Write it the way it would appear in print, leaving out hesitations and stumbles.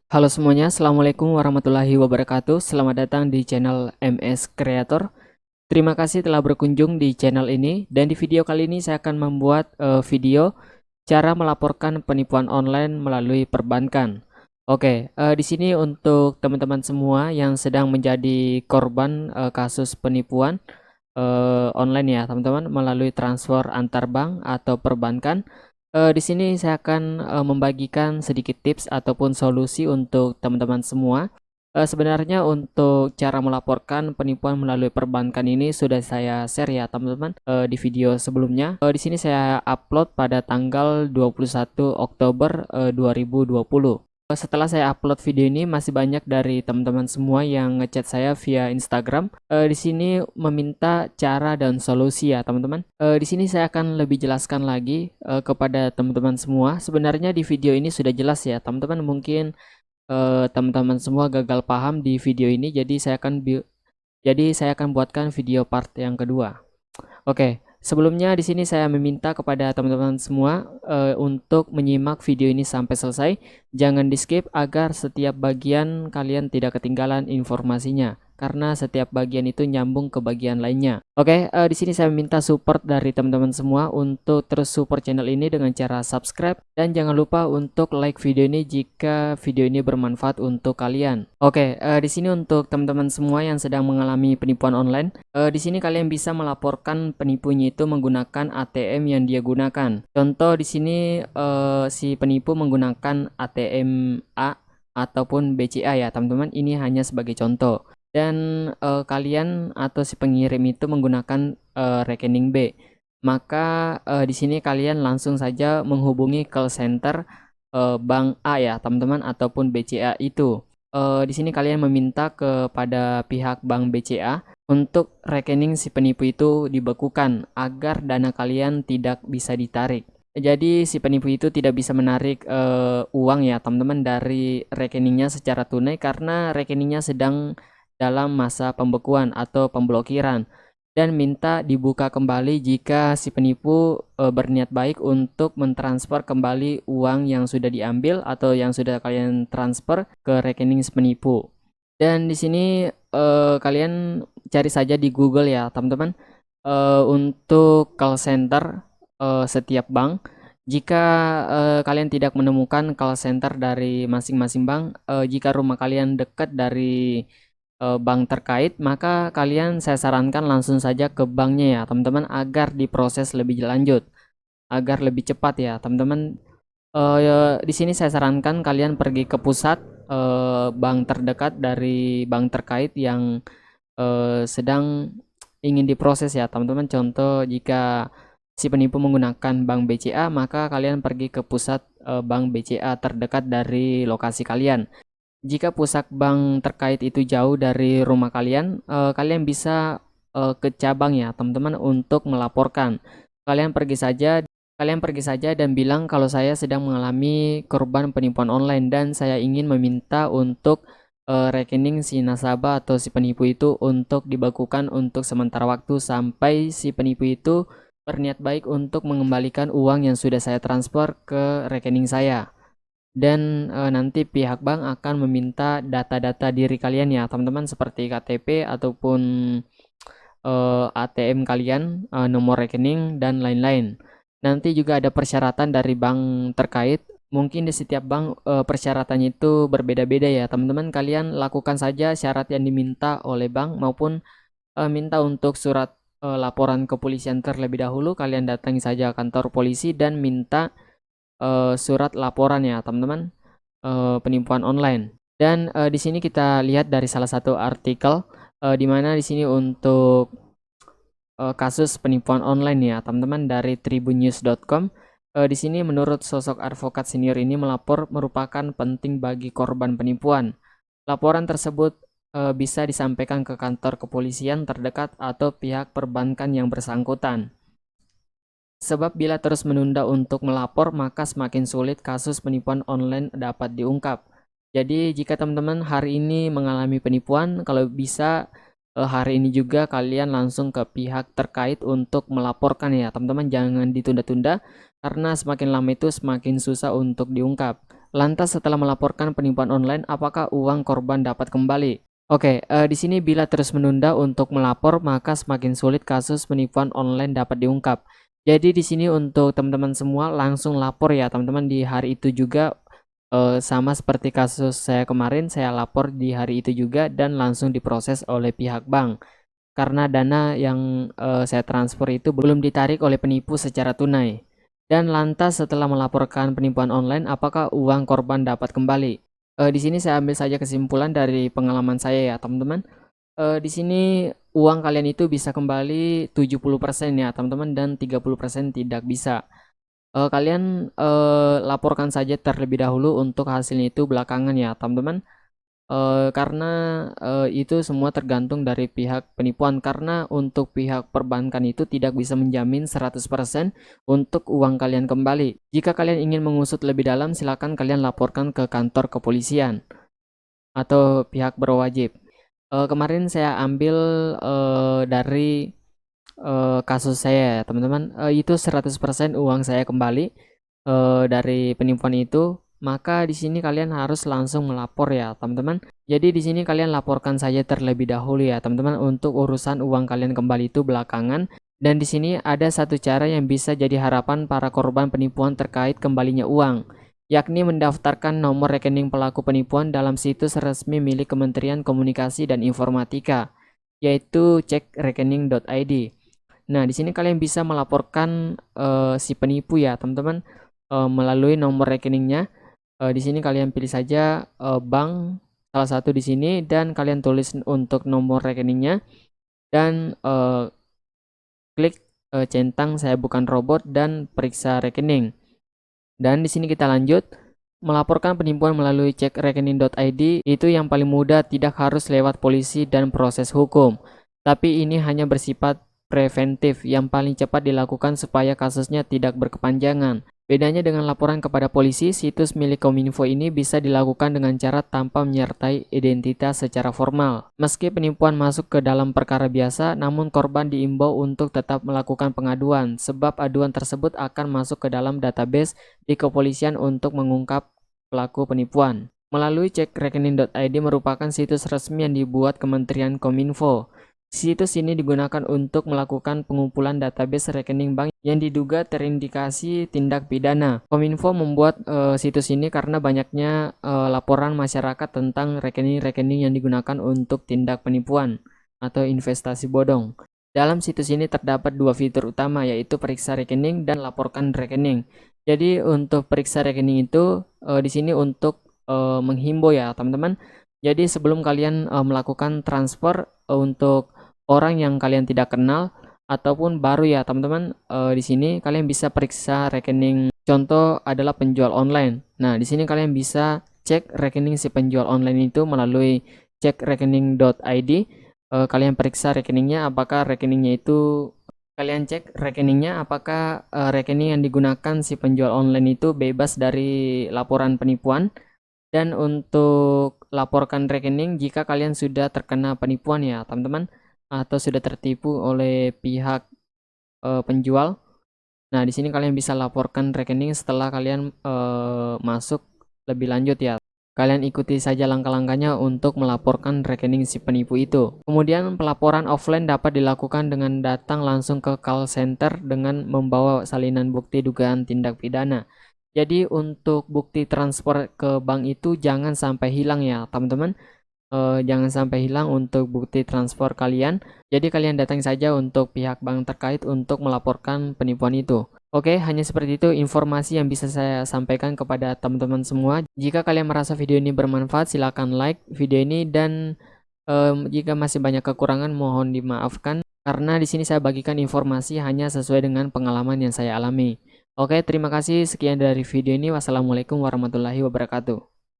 Halo semuanya, Assalamualaikum warahmatullahi wabarakatuh. Selamat datang di channel MS Creator. Terima kasih telah berkunjung di channel ini. Dan di video kali ini saya akan membuat video cara melaporkan penipuan online melalui perbankan. Oke, di sini untuk teman-teman semua yang sedang menjadi korban kasus penipuan online ya teman-teman, melalui transfer antar bank atau perbankan. Di sini saya akan membagikan sedikit tips ataupun solusi untuk teman-teman semua. Sebenarnya untuk cara melaporkan penipuan melalui perbankan ini sudah saya share ya teman-teman di video sebelumnya. Di sini saya upload pada tanggal 21 Oktober 2020. Setelah saya upload video ini, masih banyak dari teman-teman semua yang ngechat saya via Instagram. Di sini meminta cara dan solusi ya teman-teman. Di sini saya akan lebih jelaskan lagi kepada teman-teman semua. Sebenarnya di video ini sudah jelas ya teman-teman. Mungkin teman-teman semua gagal paham di video ini, jadi saya akan buatkan video part yang kedua. Oke, sebelumnya di sini saya meminta kepada teman-teman semua untuk menyimak video ini sampai selesai. Jangan di-skip agar setiap bagian kalian tidak ketinggalan informasinya, karena setiap bagian itu nyambung ke bagian lainnya. Oke, di sini saya meminta support dari teman-teman semua untuk terus support channel ini dengan cara subscribe dan jangan lupa untuk like video ini jika video ini bermanfaat untuk kalian. Oke, di sini untuk teman-teman semua yang sedang mengalami penipuan online, di sini kalian bisa melaporkan penipunya itu menggunakan ATM yang dia gunakan. Contoh di sini si penipu menggunakan ATM A ataupun BCA ya teman-teman. Ini hanya sebagai contoh. Dan kalian atau si pengirim itu menggunakan rekening B. Maka di sini kalian langsung saja menghubungi call center Bank A ya teman-teman ataupun BCA itu. Di sini kalian meminta kepada pihak Bank BCA untuk rekening si penipu itu dibekukan agar dana kalian tidak bisa ditarik. Jadi si penipu itu tidak bisa menarik uang ya teman-teman dari rekeningnya secara tunai karena rekeningnya sedang dalam masa pembekuan atau pemblokiran dan minta dibuka kembali jika si penipu berniat baik untuk mentransfer kembali uang yang sudah diambil atau yang sudah kalian transfer ke rekening si penipu. Dan di sini kalian cari saja di Google ya teman-teman untuk call center setiap bank. Jika kalian tidak menemukan call center dari masing-masing bank, jika rumah kalian dekat dari bank terkait, maka kalian saya sarankan langsung saja ke banknya ya teman-teman agar diproses lebih lanjut, agar lebih cepat ya teman-teman. Di sini saya sarankan kalian pergi ke pusat bank terdekat dari bank terkait yang sedang ingin diproses ya teman-teman. Contoh jika si penipu menggunakan bank BCA, maka kalian pergi ke pusat bank BCA terdekat dari lokasi kalian. Jika pusat bank terkait itu jauh dari rumah kalian, kalian bisa ke cabang ya teman-teman untuk melaporkan. Kalian pergi saja, kalian pergi saja dan bilang kalau saya sedang mengalami korban penipuan online dan saya ingin meminta untuk rekening si nasabah atau si penipu itu untuk dibekukan untuk sementara waktu sampai si penipu itu berniat baik untuk mengembalikan uang yang sudah saya transfer ke rekening saya. Dan nanti pihak bank akan meminta data-data diri kalian ya teman-teman seperti KTP ataupun ATM kalian, nomor rekening dan lain-lain. Nanti juga ada persyaratan dari bank terkait. Mungkin di setiap bank persyaratannya itu berbeda-beda ya teman-teman. Kalian lakukan saja syarat yang diminta oleh bank maupun minta untuk surat laporan kepolisian terlebih dahulu. Kalian datangi saja kantor polisi dan minta surat laporan ya teman-teman penipuan online. Dan di sini kita lihat dari salah satu artikel di mana di sini untuk kasus penipuan online ya teman-teman dari tribunnews.com. Di sini menurut sosok advokat senior ini melapor merupakan penting bagi korban penipuan. Laporan tersebut bisa disampaikan ke kantor kepolisian terdekat atau pihak perbankan yang bersangkutan. Sebab bila terus menunda untuk melapor, maka semakin sulit kasus penipuan online dapat diungkap. Jadi jika teman-teman hari ini mengalami penipuan, kalau bisa hari ini juga kalian langsung ke pihak terkait untuk melaporkan ya teman-teman. Jangan ditunda-tunda karena semakin lama itu semakin susah untuk diungkap. Lantas setelah melaporkan penipuan online, apakah uang korban dapat kembali? Oke, di sini bila terus menunda untuk melapor, maka semakin sulit kasus penipuan online dapat diungkap. Jadi di sini untuk teman-teman semua langsung lapor ya teman-teman di hari itu juga, sama seperti kasus saya kemarin, saya lapor di hari itu juga dan langsung diproses oleh pihak bank. Karena dana yang saya transfer itu belum ditarik oleh penipu secara tunai. Dan lantas setelah melaporkan penipuan online, apakah uang korban dapat kembali? Di sini saya ambil saja kesimpulan dari pengalaman saya ya teman-teman. Di sini uang kalian itu bisa kembali 70% ya teman-teman dan 30% tidak bisa. Kalian laporkan saja terlebih dahulu untuk hasilnya itu belakangan ya teman-teman. Karena itu semua tergantung dari pihak penipuan, karena untuk pihak perbankan itu tidak bisa menjamin 100% untuk uang kalian kembali. Jika kalian ingin mengusut lebih dalam, silakan kalian laporkan ke kantor kepolisian atau pihak berwajib. Kemarin saya ambil dari kasus saya ya teman-teman, itu 100% uang saya kembali dari penipuan itu. Maka di sini kalian harus langsung melapor ya teman-teman. Jadi di sini kalian laporkan saja terlebih dahulu ya teman-teman, untuk urusan uang kalian kembali itu belakangan. Dan di sini ada satu cara yang bisa jadi harapan para korban penipuan terkait kembalinya uang, yakni mendaftarkan nomor rekening pelaku penipuan dalam situs resmi milik Kementerian Komunikasi dan Informatika, yaitu cekrekening.id. Nah, di sini kalian bisa melaporkan si penipu ya teman-teman, melalui nomor rekeningnya. Di sini kalian pilih saja bank salah satu di sini dan kalian tulis untuk nomor rekeningnya dan klik centang saya bukan robot dan periksa rekening. Dan di sini kita lanjut. Melaporkan penipuan melalui cekrekening.id itu yang paling mudah, tidak harus lewat polisi dan proses hukum. Tapi ini hanya bersifat preventif, yang paling cepat dilakukan supaya kasusnya tidak berkepanjangan. Bedanya dengan laporan kepada polisi, situs milik Kominfo ini bisa dilakukan dengan cara tanpa menyertai identitas secara formal. Meski penipuan masuk ke dalam perkara biasa, namun korban diimbau untuk tetap melakukan pengaduan, sebab aduan tersebut akan masuk ke dalam database di kepolisian untuk mengungkap pelaku penipuan. Melalui cekrekening.id merupakan situs resmi yang dibuat Kementerian Kominfo. Situs ini digunakan untuk melakukan pengumpulan database rekening bank yang diduga terindikasi tindak pidana. Kominfo membuat situs ini karena banyaknya laporan masyarakat tentang rekening-rekening yang digunakan untuk tindak penipuan atau investasi bodong. Dalam situs ini terdapat dua fitur utama, yaitu periksa rekening dan laporkan rekening. Jadi untuk periksa rekening itu di sini untuk menghimbau ya teman-teman. Jadi sebelum kalian melakukan transfer untuk orang yang kalian tidak kenal ataupun baru ya teman-teman, di sini kalian bisa periksa rekening. Contoh adalah penjual online. Nah, di sini kalian bisa cek rekening si penjual online itu melalui cekrekening.id. Kalian periksa rekeningnya apakah rekeningnya itu kalian cek rekeningnya apakah rekening yang digunakan si penjual online itu bebas dari laporan penipuan. Dan untuk laporkan rekening jika kalian sudah terkena penipuan ya teman-teman, atau sudah tertipu oleh pihak penjual. Nah, di sini kalian bisa laporkan rekening setelah kalian masuk lebih lanjut ya. Kalian ikuti saja langkah-langkahnya untuk melaporkan rekening si penipu itu. Kemudian pelaporan offline dapat dilakukan dengan datang langsung ke call center dengan membawa salinan bukti dugaan tindak pidana. Jadi untuk bukti transfer ke bank itu jangan sampai hilang ya teman-teman. Jangan sampai hilang untuk bukti transfer kalian. Jadi kalian datang saja untuk pihak bank terkait untuk melaporkan penipuan itu. Oke, hanya seperti itu informasi yang bisa saya sampaikan kepada teman-teman semua. Jika kalian merasa video ini bermanfaat, silakan like video ini dan jika masih banyak kekurangan mohon dimaafkan karena di sini saya bagikan informasi hanya sesuai dengan pengalaman yang saya alami. Oke, terima kasih. Sekian dari video ini. Wassalamualaikum warahmatullahi wabarakatuh.